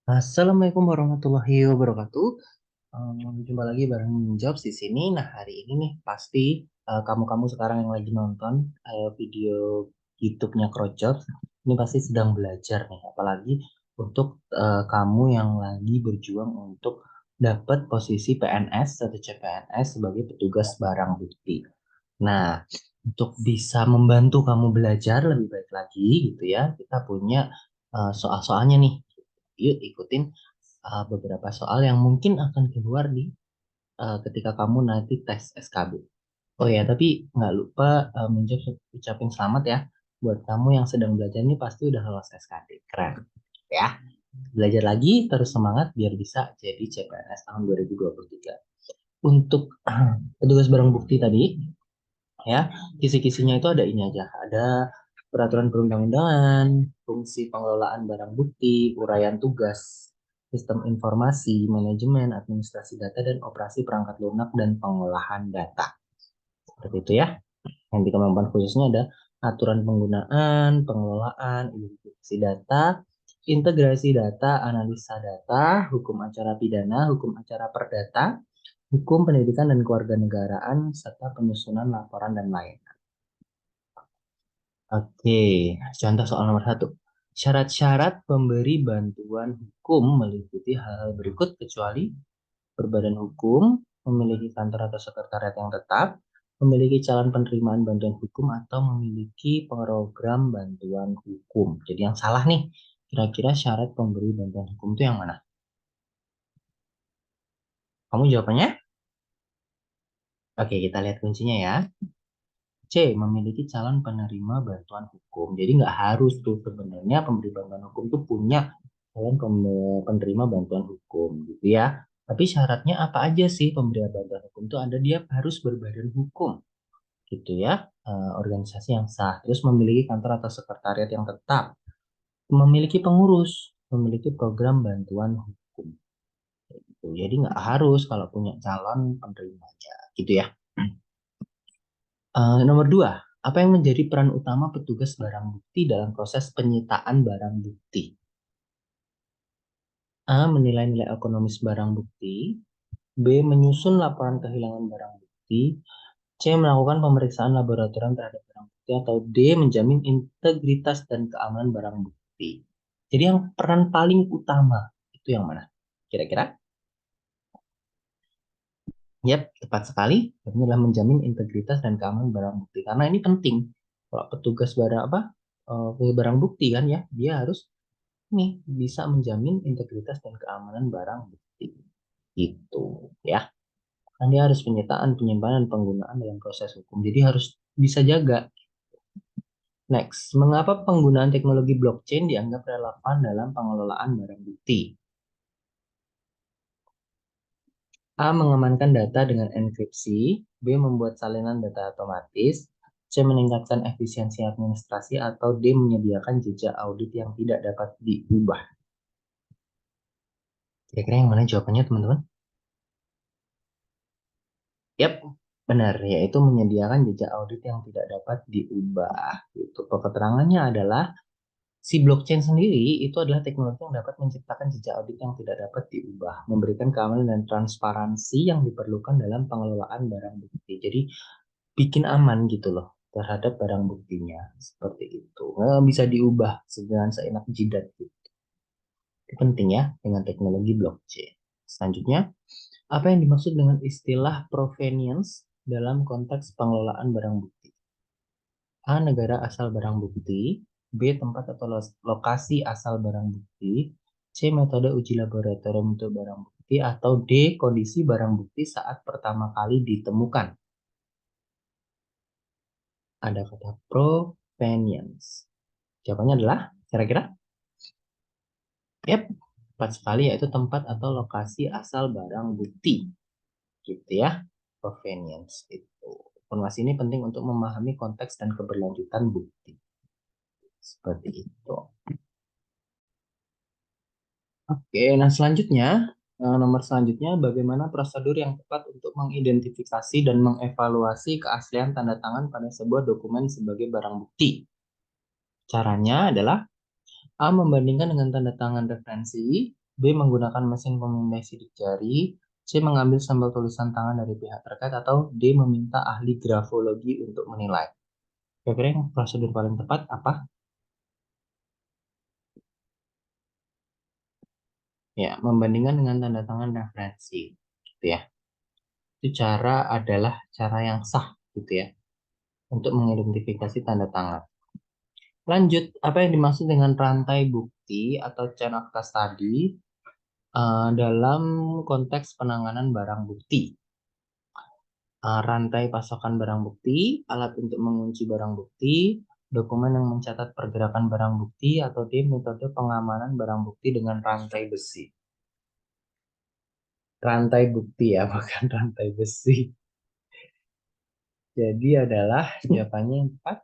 Assalamualaikum warahmatullahi wabarakatuh. Jumpa lagi bareng Jobs di sini. Nah, hari ini nih pasti kamu-kamu sekarang yang lagi nonton video YouTube-nya Crojobs ini pasti sedang belajar nih, apalagi untuk kamu yang lagi berjuang untuk dapat posisi PNS atau CPNS sebagai petugas barang bukti. Nah, untuk bisa membantu kamu belajar lebih baik lagi gitu ya, kita punya soal-soalnya nih. Yuk ikutin beberapa soal yang mungkin akan keluar di ketika kamu nanti tes SKB. Oh ya, tapi nggak lupa menjawab ucapin selamat ya buat kamu yang sedang belajar ini pasti udah lolos SKD. Keren ya. Belajar lagi terus semangat biar bisa jadi CPNS tahun 2023. Untuk petugas barang bukti tadi ya, kisi-kisinya itu ada ini aja. Ada peraturan perundang-undangan, fungsi pengelolaan barang bukti, uraian tugas, sistem informasi, manajemen, administrasi data, dan operasi perangkat lunak dan pengolahan data. Seperti itu ya. Yang di kemampuan khususnya ada aturan penggunaan, pengelolaan, identifikasi data, integrasi data, analisa data, hukum acara pidana, hukum acara perdata, hukum pendidikan dan kewarganegaraan, serta penyusunan laporan dan lain. Oke, contoh soal nomor satu. Syarat-syarat pemberi bantuan hukum meliputi hal-hal berikut kecuali berbadan hukum, memiliki kantor atau sekretariat yang tetap, memiliki calon penerimaan bantuan hukum, atau memiliki program bantuan hukum. Jadi yang salah nih, kira-kira syarat pemberi bantuan hukum itu yang mana? Kamu jawabannya? Oke, kita lihat kuncinya ya. C. Memiliki calon penerima bantuan hukum. Jadi nggak harus tuh sebenarnya pemberi bantuan hukum tuh punya calon penerima bantuan hukum gitu ya. Tapi syaratnya apa aja sih pemberi bantuan hukum tuh ada dia harus berbadan hukum gitu ya. Organisasi yang sah. Terus memiliki kantor atau sekretariat yang tetap. Memiliki pengurus. Memiliki program bantuan hukum. Gitu. Jadi nggak harus kalau punya calon penerimanya gitu ya. Nomor dua, apa yang menjadi peran utama petugas barang bukti dalam proses penyitaan barang bukti? A. Menilai nilai ekonomis barang bukti. B. Menyusun laporan kehilangan barang bukti. C. Melakukan pemeriksaan laboratorium terhadap barang bukti. Atau D. Menjamin integritas dan keamanan barang bukti. Jadi yang peran paling utama itu yang mana? Kira-kira? Yap, tepat sekali. Ini adalah menjamin integritas dan keamanan barang bukti. Karena ini penting. Kalau petugas barang apa? Barang bukti kan ya, dia harus nih bisa menjamin integritas dan keamanan barang bukti. Gitu ya. Kan dia harus penyitaan, penyimpanan, penggunaan dalam proses hukum. Jadi harus bisa jaga. Next, mengapa penggunaan teknologi blockchain dianggap relevan dalam pengelolaan barang bukti? A. Mengamankan data dengan enkripsi. B. Membuat salinan data otomatis. C. Meningkatkan efisiensi administrasi. Atau D. Menyediakan jejak audit yang tidak dapat diubah. Kira-kira yang mana jawabannya teman-teman? Yap, benar. Yaitu menyediakan jejak audit yang tidak dapat diubah. Itu keterangannya adalah si blockchain sendiri itu adalah teknologi yang dapat menciptakan jejak audit yang tidak dapat diubah, memberikan keamanan dan transparansi yang diperlukan dalam pengelolaan barang bukti. Jadi bikin aman gitu loh terhadap barang buktinya seperti itu. Bisa diubah dengan seenak jidat gitu. Itu penting ya dengan teknologi blockchain. Selanjutnya, apa yang dimaksud dengan istilah provenience dalam konteks pengelolaan barang bukti? A. Negara asal barang bukti. B. Tempat atau lokasi asal barang bukti. C. Metode uji laboratorium untuk barang bukti. Atau D. Kondisi barang bukti saat pertama kali ditemukan. Ada kata provenience. Jawabannya adalah kira-kira? Yap, tepat sekali yaitu tempat atau lokasi asal barang bukti. Gitu ya, provenience itu. Informasi ini penting untuk memahami konteks dan keberlanjutan bukti. Seperti itu. Oke, nah selanjutnya, nomor selanjutnya, bagaimana prosedur yang tepat untuk mengidentifikasi dan mengevaluasi keaslian tanda tangan pada sebuah dokumen sebagai barang bukti? Caranya adalah A. Membandingkan dengan tanda tangan referensi. B. Menggunakan mesin pemindai sidik jari. C. Mengambil sampel tulisan tangan dari pihak terkait. Atau D. Meminta ahli grafologi untuk menilai. Kira-kira yang prosedur paling tepat apa? Ya, membandingkan dengan tanda tangan referensi. Gitu ya. Itu cara adalah cara yang sah gitu ya. Untuk mengidentifikasi tanda tangan. Lanjut, apa yang dimaksud dengan rantai bukti atau chain of custody dalam konteks penanganan barang bukti? Rantai pasokan barang bukti, alat untuk mengunci barang bukti, dokumen yang mencatat pergerakan barang bukti, atau D, metode pengamanan barang bukti dengan rantai besi. Rantai bukti ya, bukan rantai besi. Jadi adalah jawabannya yang tepat,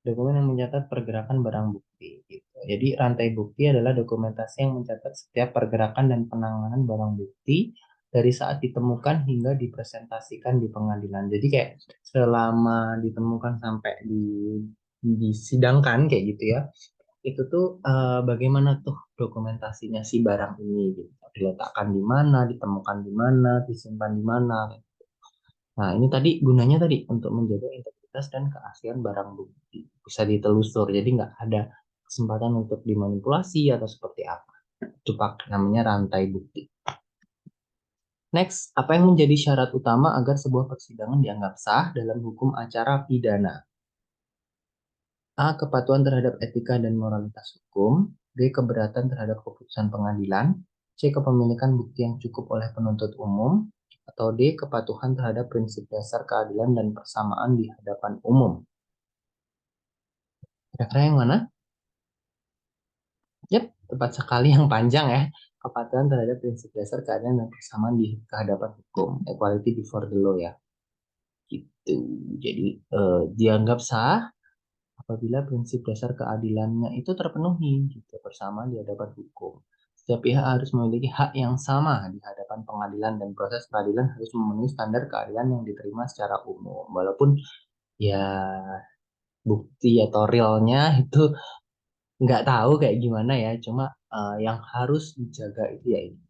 dokumen yang mencatat pergerakan barang bukti. Gitu. Jadi rantai bukti adalah dokumentasi yang mencatat setiap pergerakan dan penanganan barang bukti dari saat ditemukan hingga dipresentasikan di pengadilan. Jadi kayak selama ditemukan sampai disidangkan kayak gitu ya. Itu tuh bagaimana tuh dokumentasinya si barang ini gitu. Diletakkan di mana, ditemukan di mana, disimpan di mana. Nah, ini tadi gunanya tadi untuk menjaga integritas dan keaslian barang bukti. Bisa ditelusur, jadi nggak ada kesempatan untuk dimanipulasi atau seperti apa. Itu namanya rantai bukti. Next, apa yang menjadi syarat utama agar sebuah persidangan dianggap sah dalam hukum acara pidana? A. Kepatuhan terhadap etika dan moralitas hukum. B. Keberatan terhadap keputusan pengadilan. C. Kepemilikan bukti yang cukup oleh penuntut umum. Atau D. Kepatuhan terhadap prinsip dasar keadilan dan persamaan di hadapan umum. Kira-kira yang mana? Yap, tepat sekali yang panjang ya. Kepatuhan terhadap prinsip dasar keadilan dan persamaan di kehadapan hukum. Equality before the law ya. Gitu. Jadi dianggap sah apabila prinsip dasar keadilannya itu terpenuhi gitu, persamaan di hadapan hukum. Setiap pihak harus memiliki hak yang sama di hadapan pengadilan dan proses peradilan harus memenuhi standar keadilan yang diterima secara umum. Walaupun ya bukti atau realnya itu nggak tahu kayak gimana ya, cuma yang harus dijaga itu ya ini.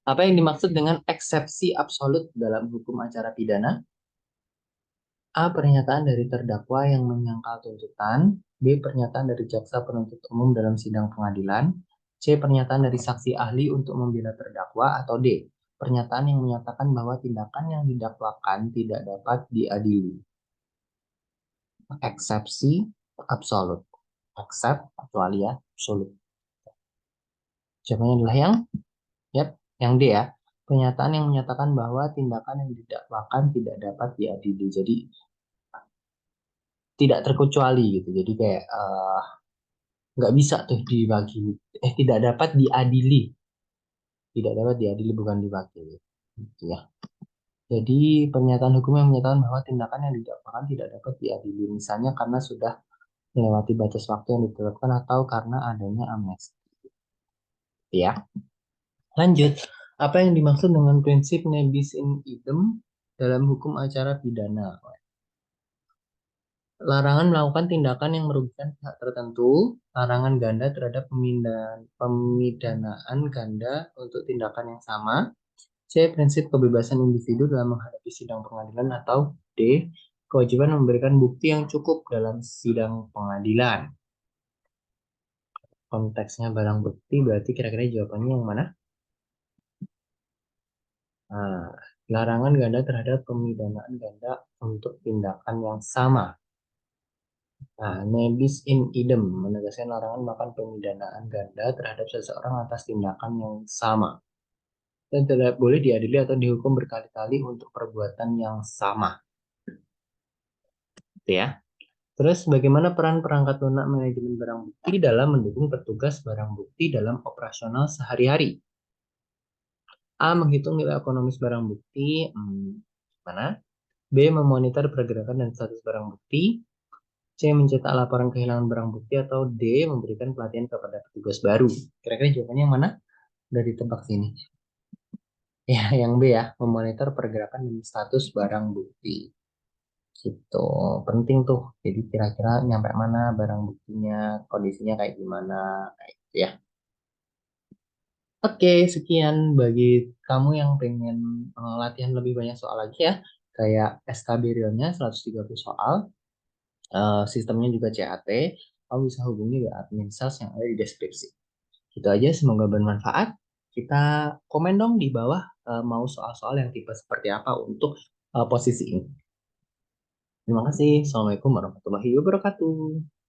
Apa yang dimaksud dengan eksepsi absolut dalam hukum acara pidana? A. Pernyataan dari terdakwa yang menyangkal tuntutan. B. Pernyataan dari jaksa penuntut umum dalam sidang pengadilan. C. Pernyataan dari saksi ahli untuk membela terdakwa. Atau D. Pernyataan yang menyatakan bahwa tindakan yang didakwakan tidak dapat diadili. Eksepsi absolut. Accept, kecuali ya, absolut. Jawabannya adalah yep, yang D ya. Pernyataan yang menyatakan bahwa tindakan yang didakwakan tidak dapat diadili. Jadi tidak terkecuali gitu. Jadi kayak nggak bisa tuh dibagi, tidak dapat diadili, tidak dapat diadili bukan diwakili gitu ya. Jadi pernyataan hukum yang menyatakan bahwa tindakan yang didakwakan tidak dapat diadili, misalnya karena sudah melewati batas waktu yang ditetapkan atau karena adanya amnesti ya. Lanjut, apa yang dimaksud dengan prinsip nebis in idem dalam hukum acara pidana? Larangan melakukan tindakan yang merugikan pihak tertentu, larangan ganda terhadap pemidanaan ganda untuk tindakan yang sama. C. Prinsip kebebasan individu dalam menghadapi sidang pengadilan. Atau D. Kewajiban memberikan bukti yang cukup dalam sidang pengadilan. Konteksnya barang bukti, berarti kira-kira jawabannya yang mana? Nah, larangan ganda terhadap pemidanaan ganda untuk tindakan yang sama. Nah, nebis in idem menegaskan larangan melakukan pemidanaan ganda terhadap seseorang atas tindakan yang sama dan tidak boleh diadili atau dihukum berkali-kali untuk perbuatan yang sama. Gitu ya. Terus bagaimana peran perangkat lunak manajemen barang bukti dalam mendukung petugas barang bukti dalam operasional sehari-hari? A. Menghitung nilai ekonomis barang bukti. Mana? B. Memonitor pergerakan dan status barang bukti. C. Mencetak laporan kehilangan barang bukti. Atau D. Memberikan pelatihan kepada petugas baru. Kira-kira jawabannya yang mana? Dari tebak sini. Ya, yang B ya. Memonitor pergerakan dan status barang bukti. Gitu. Penting tuh. Jadi kira-kira nyampe mana barang buktinya, kondisinya kayak gimana. Ya. Oke, sekian bagi kamu yang pengen latihan lebih banyak soal lagi ya. Kayak SKB realnya 130 soal, sistemnya juga CAT. Kamu bisa hubungi ke admin sales yang ada di deskripsi. Itu aja, semoga bermanfaat. Kita komen dong di bawah mau soal-soal yang tipe seperti apa untuk posisi ini. Terima kasih. Assalamualaikum warahmatullahi wabarakatuh.